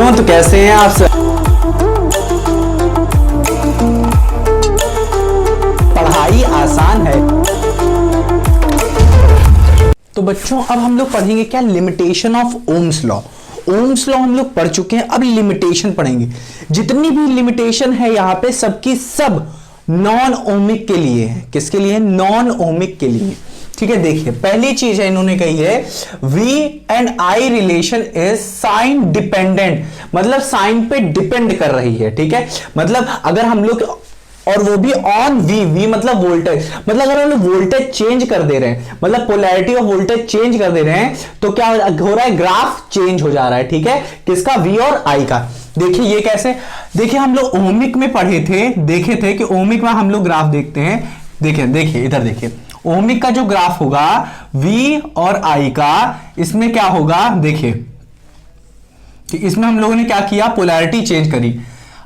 क्यों, तो कैसे हैं आप सब? पढ़ाई आसान है। तो बच्चों अब हम लोग पढ़ेंगे क्या, limitation of Ohm's law. Ohm's law हम लोग पढ़ चुके हैं, अब लिमिटेशन पढ़ेंगे। जितनी भी लिमिटेशन है यहां पे सबकी सब नॉन ओमिक के लिए है। किसके लिए? नॉन ओमिक के लिए। ठीक है, देखिए पहली चीज है इन्होंने कही है V and I relation is sine dependent, मतलब साइन पे डिपेंड कर रही है। ठीक है, मतलब अगर हम लोग, और वो भी ऑन V मतलब वोल्टेज, मतलब अगर हम लोग वोल्टेज चेंज कर दे रहे हैं, मतलब पोलैरिटी ऑफ वोल्टेज चेंज कर दे रहे हैं, तो क्या हो रहा है, ग्राफ चेंज हो जा रहा है। ठीक है, किसका? V और I का। देखिए ये कैसे, देखिए हम लोग ओमिक में पढ़े थे, देखे थे कि ओमिक में हम लोग ग्राफ देखते हैं। देखिए इधर देखिए, ओमिक का जो ग्राफ होगा V और I का, इसमें क्या होगा, देखिए कि इसमें हम लोगों ने क्या किया, पोलैरिटी चेंज करी।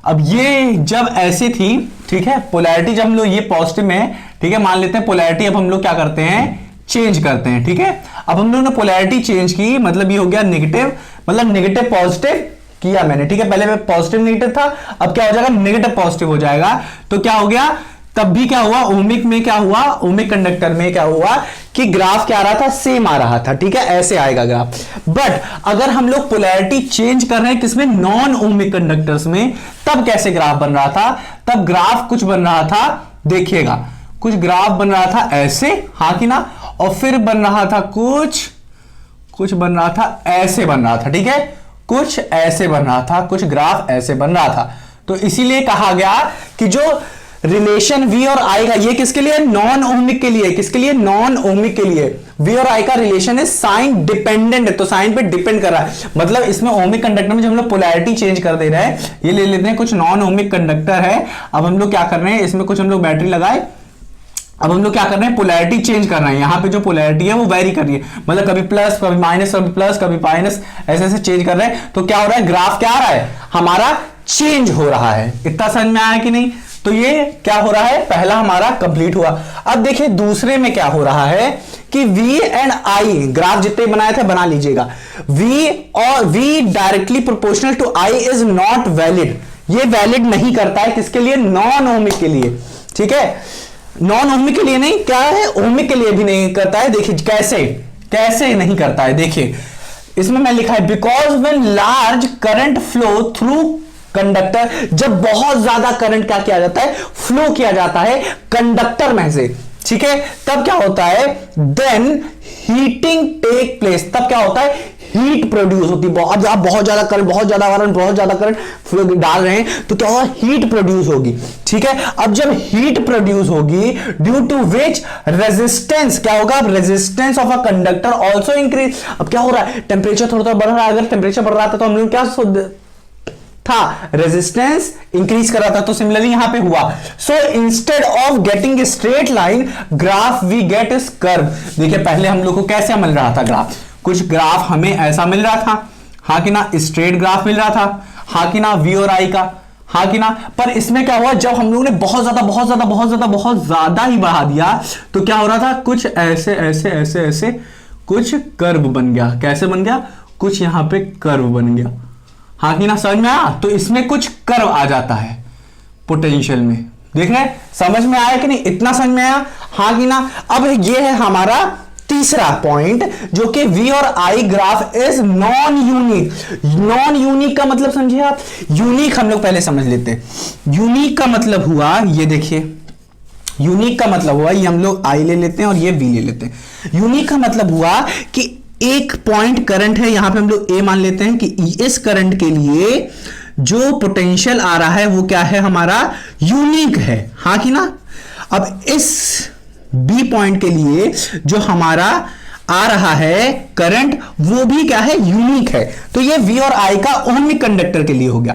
अब ये जब ऐसे थी, ठीक है, पोलैरिटी जब हम लोग ये पॉजिटिव में है, ठीक है, मान लेते हैं पोलैरिटी, अब हम लोग क्या करते हैं, चेंज करते हैं। ठीक है, अब हम लोग ने पोलैरिटी चेंज की, मतलब ये हो गया नेगेटिव, मतलब नेगेटिव पॉजिटिव किया मैंने। ठीक है, पहले में पॉजिटिव नेगेटिव था, अब क्या हो जाएगा, नेगेटिव पॉजिटिव हो जाएगा। तो क्या हो गया, तब भी क्या हुआ, ओमिक में क्या हुआ, ओमिक कंडक्टर में क्या हुआ कि ग्राफ क्या आ रहा था, सेम आ रहा था। ठीक है, ऐसे आएगा ग्राफ। बट अगर हम लोग पोलैरिटी चेंज कर रहे हैं किसमें, नॉन ओमिक कंडक्टर्स में, तब कैसे ग्राफ बन रहा था, तब ग्राफ कुछ बन रहा था, देखिएगा कुछ ग्राफ बन रहा था ऐसे, हाँ कि ना, और फिर बन रहा था कुछ बन रहा था ऐसे बन रहा था। ठीक है, कुछ ऐसे बन रहा था, कुछ ग्राफ ऐसे बन रहा था। तो इसीलिए कहा गया कि जो रिलेशन V और I का, ये किसके लिए, नॉन ओमिक के लिए। किसके लिए? नॉन ओमिक के लिए। V और I का रिलेशन है साइन डिपेंडेंट, तो साइन पे डिपेंड कर रहा है। मतलब इसमें ओमिक कंडक्टर में जब हम लोग पोलैरिटी चेंज कर दे रहे हैं, ये ले लेते हैं कुछ नॉन ओमिक कंडक्टर है, अब हम लोग क्या कर रहे हैं, इसमें कुछ हम लोग बैटरी लगाए, अब हम लोग क्या कर रहे हैं, पोलैरिटी चेंज कर रहे हैं। यहां पे जो पोलैरिटी है वो वेरी कर रही है, मतलब कभी प्लस कभी माइनस, कभी प्लस कभी माइनस, ऐसे ऐसे चेंज कर रहे हैं। तो क्या हो रहा है, ग्राफ क्या आ रहा है हमारा, चेंज हो रहा है। इतना समझ में आया कि नहीं? तो ये क्या हो रहा है, पहला हमारा कंप्लीट हुआ। अब देखिए दूसरे में क्या हो रहा है कि V एंड I, ग्राफ जितने बनाए थे बना लीजिएगा, V और V directly proportional to I is not valid. ये वैलिड नहीं करता है, किसके लिए, नॉन ओमिक के लिए। ठीक है, नॉन ओमिक के लिए नहीं, क्या है, ओमिक के लिए भी नहीं करता है। देखिए कैसे नहीं करता है, देखिए इसमें मैं लिखा है, because when large current flow through conductor, जब बहुत ज्यादा करंट क्या किया जाता है, फ्लो किया जाता है कंडक्टर में से, ठीक है, तब क्या होता है, देन हीटिंग टेक प्लेस, तब क्या होता है, हीट प्रोड्यूस होती है। अब आप बहुत ज्यादा करंट फ्लो डाल रहे हैं तो क्या होगा, हीट प्रोड्यूस होगी। ठीक है, अब जब हीट प्रोड्यूस होगी, ड्यू टू विच रेजिस्टेंस क्या होगा, resistance of a conductor also increase. अब क्या हो रहा है, टेम्परेचर थोड़ा बढ़ रहा है, अगर टेम्परेचर बढ़ रहा था तो हम लोग क्या था, रेजिस्टेंस इंक्रीज कर रहा था। तो सिमिलरली यहां पे हुआ, so instead of getting a straight line graph we get this curve. देखिए पहले हम लोग को कैसे मिल रहा था ग्राफ, कुछ ग्राफ हमें ऐसा मिल रहा था, हाँ कि ना, स्ट्रेट ग्राफ मिल रहा था, हाँ कि ना, V और I का, हाँ कि ना। पर इसमें क्या हुआ, जब हम लोगों ने बहुत ज्यादा ही बढ़ा दिया तो क्या हो रहा था, कुछ ऐसे कुछ कर्व बन गया। कैसे बन गया, कुछ यहां पे कर्व बन गया, हाँ कि ना, समझ में आया। तो इसमें कुछ कर्व आ जाता है पोटेंशियल में, देख रहे हैं, समझ में आया कि नहीं, इतना समझ में आया, हाँ कि ना। अब ये है हमारा तीसरा पॉइंट, जो कि V और I graph is non unique. Non unique का मतलब समझिए आप, यूनिक हम लोग पहले समझ लेते हैं। यूनिक का मतलब हुआ, ये देखिए, यूनिक का मतलब हुआ, ये हम लोग I ले लेते हैं और ये V ले लेते हैं। यूनिक का मतलब हुआ कि एक पॉइंट करंट है, यहां पे हम लोग A मान लेते हैं कि इस करंट के लिए जो पोटेंशियल आ रहा है वो क्या है, हमारा यूनिक है, हाँ कि ना। अब इस B पॉइंट के लिए जो हमारा आ रहा है करंट, वो भी क्या है, यूनिक है। तो ये V और I का ओमिक कंडक्टर के लिए हो गया,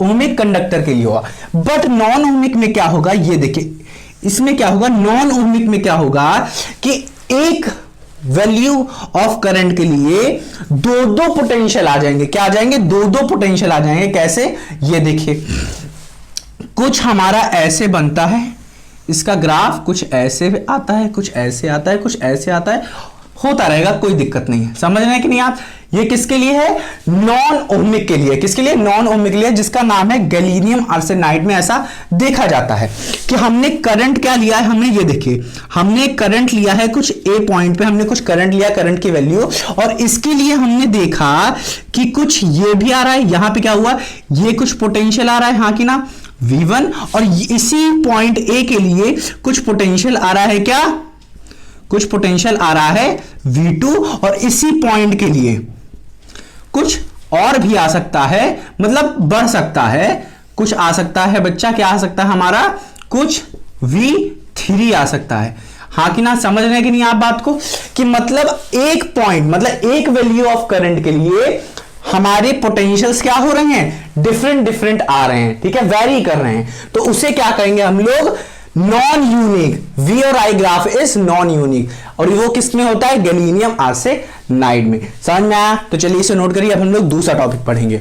ओमिक कंडक्टर के लिए हुआ। बट नॉन ओमिक में क्या होगा, ये देखिए इसमें क्या होगा, नॉन ओमिक में क्या होगा कि एक वैल्यू ऑफ करंट के लिए दो पोटेंशियल आ जाएंगे। क्या आ जाएंगे, दो पोटेंशियल आ जाएंगे। कैसे, ये देखिए, कुछ हमारा ऐसे बनता है, इसका ग्राफ कुछ ऐसे आता है, कुछ ऐसे आता है, कुछ ऐसे आता है, होता रहेगा, कोई दिक्कत नहीं है। समझ रहे हैं कि नहीं आप? ये किसके लिए है? नॉन ओमिक के लिए। किसके लिए? नॉन ओमिक के लिए, जिसका नाम है गैलीनियम आर्सेनाइड में ऐसा देखा जाता है कि हमने करंट क्या लिया है, हमने ये देखिए, हमने करंट लिया है कुछ ए पॉइंट पे, हमने कुछ करंट लिया, करंट की वैल्यू, और इसके लिए हमने देखा कि कुछ ये भी आ रहा है, यहां पे क्या हुआ, ये कुछ पोटेंशियल आ रहा है, हाँ कि ना, V1, और इसी पॉइंट ए के लिए कुछ पोटेंशियल आ रहा है, क्या, कुछ पोटेंशियल आ रहा है V2, और इसी पॉइंट के लिए कुछ और भी आ सकता है, मतलब बढ़ सकता है, कुछ आ सकता है बच्चा, क्या आ सकता है हमारा, कुछ V3 आ सकता है, हाँ कि ना? समझ रहे हैं कि नहीं आप बात को, कि मतलब एक पॉइंट, मतलब एक वैल्यू ऑफ करंट के लिए हमारे पोटेंशियल्स क्या हो रहे हैं, डिफरेंट डिफरेंट आ रहे हैं, ठीक है, वेरी कर रहे हैं, तो उसे क्या कहेंगे हम लोग, नॉन यूनिक। V और I graph is non unique, और वो किस में होता है, गैलीनियम आर्सेनाइड में। समझ में आया? तो चलिए इसे नोट करिए। अब हम लोग दूसरा टॉपिक पढ़ेंगे।